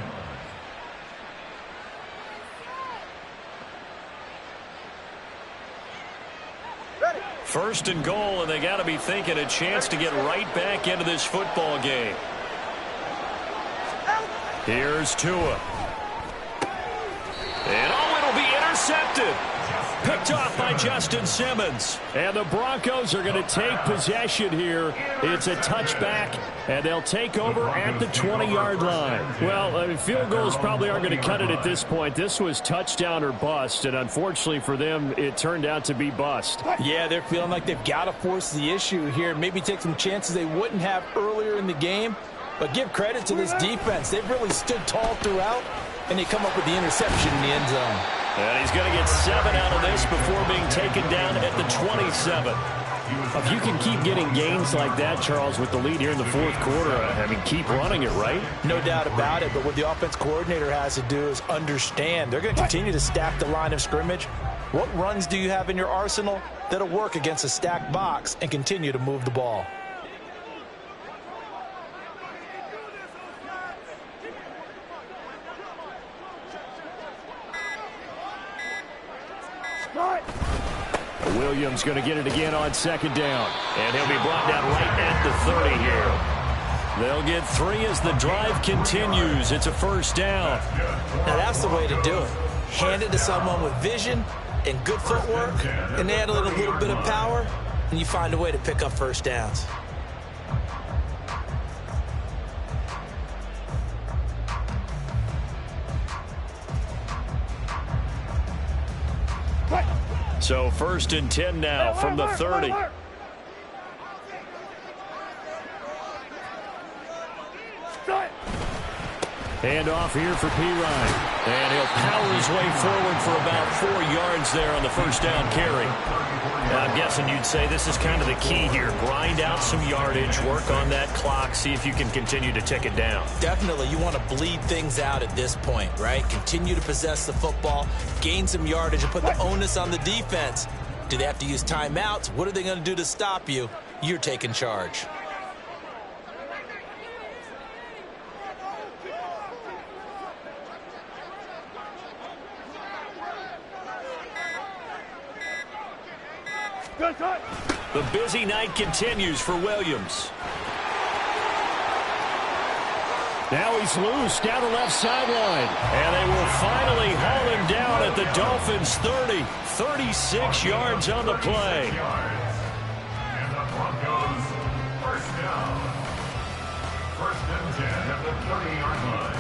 First and goal, and they got to be thinking a chance to get right back into this football game. Here's Tua. And it'll be intercepted. Picked off by Justin Simmons. And the Broncos are going to take possession here. It's a touchback, and they'll take over at the 20-yard line. Well, I mean, field goals probably aren't going to cut it at this point. This was touchdown or bust, and unfortunately for them, it turned out to be bust. Yeah, they're feeling like they've got to force the issue here. Maybe take some chances they wouldn't have earlier in the game. But give credit to this defense. They've really stood tall throughout, and they come up with the interception in the end zone. And he's going to get 7 out of this before being taken down at the 27. If you can keep getting gains like that, Charles, with the lead here in the fourth quarter, I mean, keep running it, right? No doubt about it, but what the offense coordinator has to do is understand. They're going to continue to stack the line of scrimmage. What runs do you have in your arsenal that'll work against a stacked box and continue to move the ball? Williams going to get it again on 2nd down. And he'll be brought down right at the 30 here. They'll get 3 as the drive continues. It's a first down. Now that's the way to do it. Hand it to someone with vision and good footwork, and add a little bit of power, and you find a way to pick up first downs. So 1st and 10 now from the 30. Hand off here for P-Ryan. And he'll power his way forward for about 4 yards there on the first down carry. I'm guessing you'd say this is kind of the key here. Grind out some yardage, work on that clock, see if you can continue to tick it down. Definitely, you want to bleed things out at this point, right? Continue to possess the football, gain some yardage, and put the onus on the defense. Do they have to use timeouts? What are they going to do to stop you? You're taking charge. The busy night continues for Williams. Now he's loose down the left sideline. And they will finally haul him down at the Dolphins' 30. 36 yards on the play. And the Broncos first down. 1st and 10 at the 30-yard line.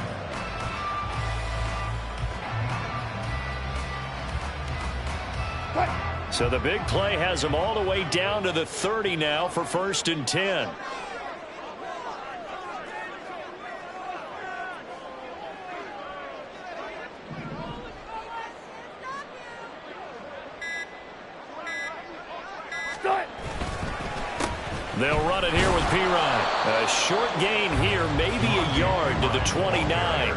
So the big play has him all the way down to the 30 now for 1st and 10. They'll run it here with P-Ryan. A short gain here, maybe a yard to the 29.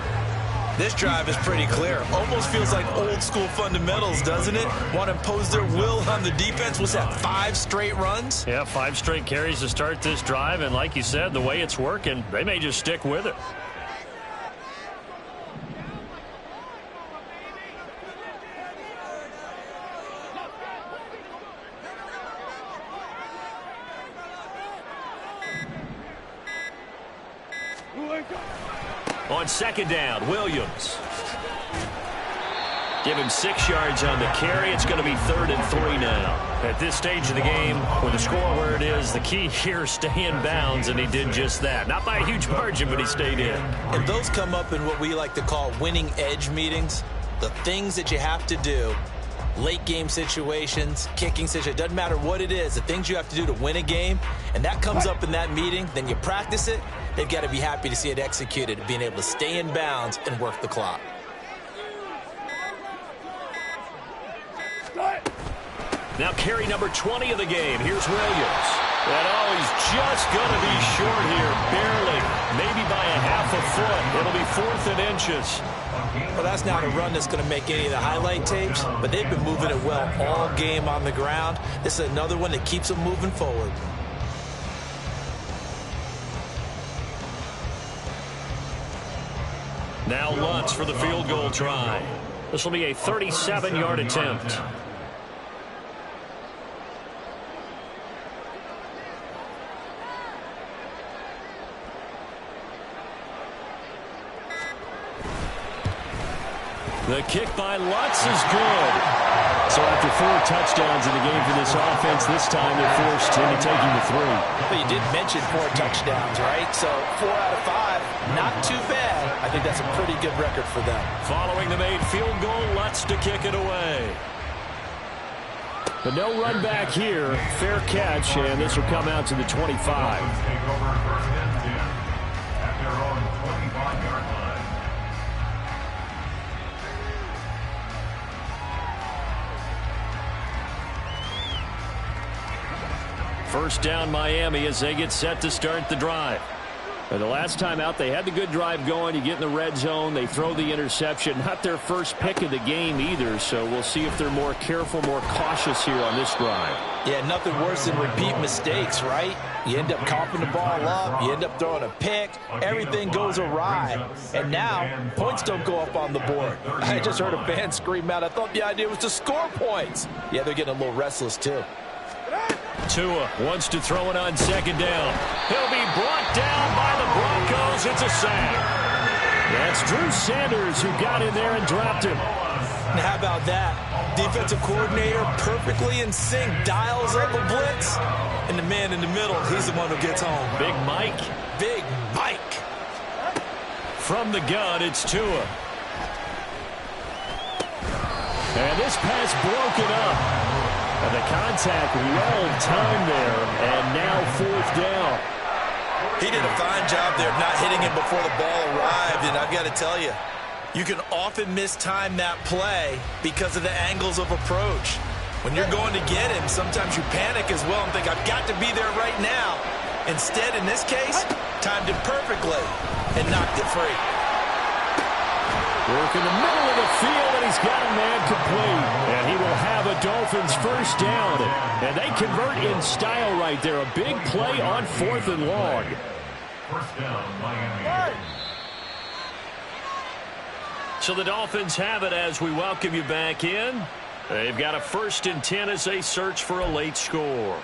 This drive is pretty clear. Almost feels like old school fundamentals, doesn't it? Want to impose their will on the defense. What's that, 5 straight runs? Yeah, 5 straight carries to start this drive. And like you said, the way it's working, they may just stick with it. On 2nd down, Williams. Give him 6 yards on the carry. It's going to be 3rd and 3 now. At this stage of the game, with the score where it is, the key here is stay in bounds, and he did just that. Not by a huge margin, but he stayed in. And those come up in what we like to call winning edge meetings. The things that you have to do, late game situations, kicking situations, doesn't matter what it is, the things you have to do to win a game, and that comes up in that meeting, then you practice it. They've got to be happy to see it executed, being able to stay in bounds and work the clock. Now carry number 20 of the game. Here's Williams. And he's just going to be short here, barely, maybe by a half a foot. It'll be 4th and inches. Well, that's not a run that's going to make any of the highlight tapes, but they've been moving it well all game on the ground. This is another one that keeps them moving forward. Now Lutz for the field goal try. This will be a 37-yard attempt. The kick by Lutz is good. So after 4 touchdowns in the game for this offense, this time they're forced into taking the 3. But you did mention 4 touchdowns, right? So 4 out of 5, not too bad. I think that's a pretty good record for them. Following the made field goal, Lutz to kick it away. But no run back here. Fair catch, and this will come out to the 25. Take over 1st and 10 at their own 25-yard line. First down Miami as they get set to start the drive. And the last time out, they had the good drive going. You get in the red zone, they throw the interception. Not their first pick of the game either, so we'll see if they're more careful, more cautious here on this drive. Yeah, nothing worse than repeat mistakes, right? You end up coughing the ball up, you end up throwing a pick, everything goes awry. And now, points don't go up on the board. I just heard a fan scream out, I thought the idea was to score points. Yeah, they're getting a little restless too. Tua wants to throw it on 2nd down. He'll be brought down by the Broncos. It's a sack. That's Drew Sanders who got in there and dropped him. And how about that? Defensive coordinator perfectly in sync, dials up a blitz, and the man in the middle, he's the one who gets home. Big Mike. Big Mike. From the gun, it's Tua. And this pass broken up. And the contact well timed there, and now 4th down. He did a fine job there of not hitting him before the ball arrived, and I've got to tell you, you can often mistime that play because of the angles of approach. When you're going to get him, sometimes you panic as well and think, I've got to be there right now. Instead, in this case, timed it perfectly and knocked it free. Work in the middle of the field, and he's got a man complete. And he will have a Dolphins first down. And they convert in style right there. A big play on 4th and long. First down, Miami. So the Dolphins have it as we welcome you back in. They've got a 1st and 10 as they search for a late score.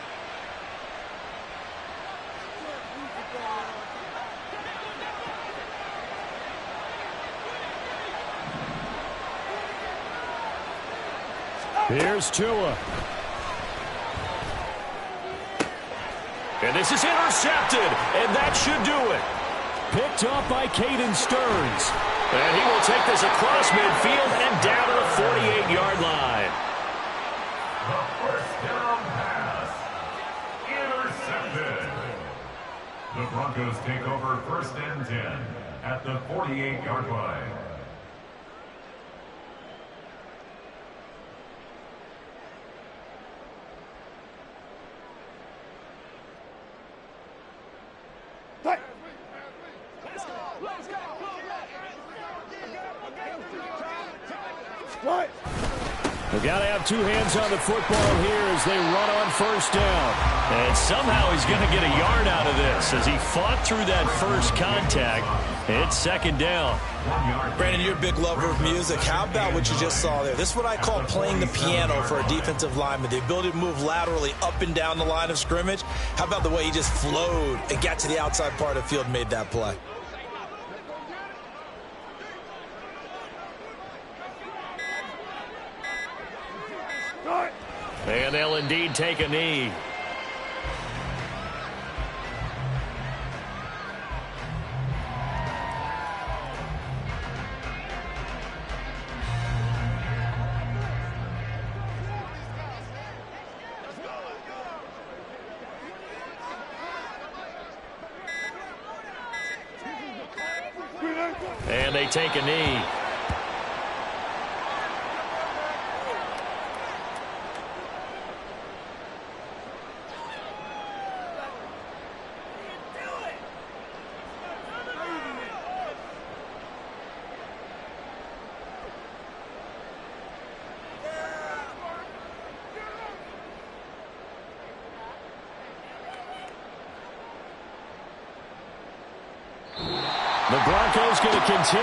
Here's Tua. And this is intercepted, and that should do it. Picked up by Caden Stearns. And he will take this across midfield and down to the 48-yard line. The first down pass. Intercepted. The Broncos take over 1st and 10 at the 48-yard line. They've got to have 2 hands on the football here as they run on 1st down. And somehow he's going to get a yard out of this as he fought through that first contact. It's 2nd down. Brandon, you're a big lover of music. How about what you just saw there? This is what I call playing the piano for a defensive lineman. The ability to move laterally up and down the line of scrimmage. How about the way he just flowed and got to the outside part of the field and made that play? And they'll indeed take a knee. And they take a knee. The Broncos going to continue.